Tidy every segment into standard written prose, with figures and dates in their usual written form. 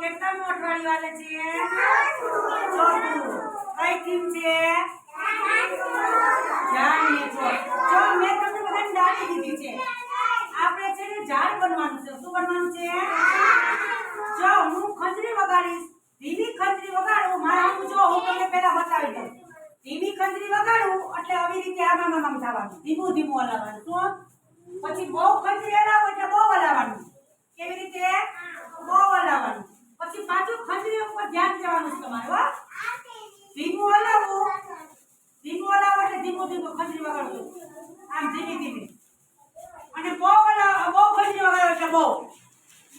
કેટલામું અઠવાડિયું હાલે છે? ચોથું. કઈ થીમ છે? ઝાડની છોડ. જો મેં તમને બધાને ડાળી દીધી છે. આપણે છે ને ઝાડ બનવાનું છે. શું બનવાનું છે? જો હું ખંજરી વગાડીશ, ધીમી ખંજરી વગાડું, મારા હું જો હું તમને પહેલા બતાવી દઉં. ધીમી ખંજરી વગાડું એટલે આવી રીતે આમ થવાનું, ધીમું ધીમું હલાવવાનું. શું? પછી બહુ ખંજરી હલાવો એટલે બહુ હલાવવાનું. કેવી રીતે? બહુ હલાવવાનું. પછી પાછું ખંજરી ઉપર ધ્યાન દેવાનું છે તમારે. હો, ધીમું હલાવો એટલે ધીમું ધીમું ખંજરી વગાડવું, આમ ધીમી ધીમી. અને બહુ ખંજરી વગાડો એટલે બહુ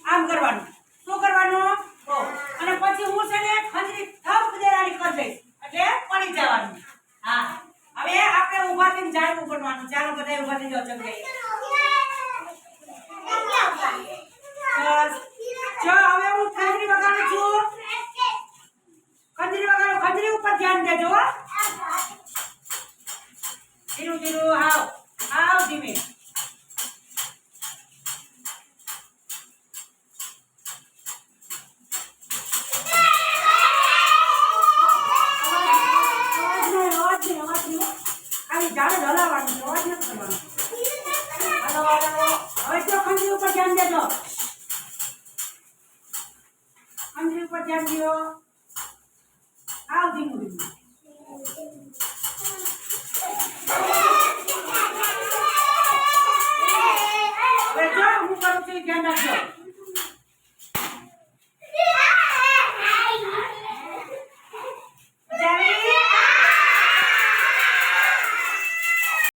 આમ કરવાનું. શું કરવાનું? બહુ. અને પછી હું છે ને ખંજરી થપ દેરાની કરી દઈશ એટલે પડી જવાનું. હા, હવે આપણે ઊભા થઈને ઝાડવું બનવાનું. ચાલો બધા ઊભા થઈ જાઓ. જગ્યાએ બસ. જો હવે હું ખંજરી વગાડું છું. ખંજરી વગાડો, ખંજરી ઉપર ધ્યાન દેજો. ધીરું ધીરું, આવ ધીમે. ખાલી ઝાડ હલાવવાનું, અવાજ નથી કરવાનો. હવે જો ખંજરી ઉપર ધ્યાન દેજો. ખંજરી ઉપર ધ્યાન દો. આવ ધીમું ધીમું. હવે જો હું કરું છું ધ્યાન રાખજો.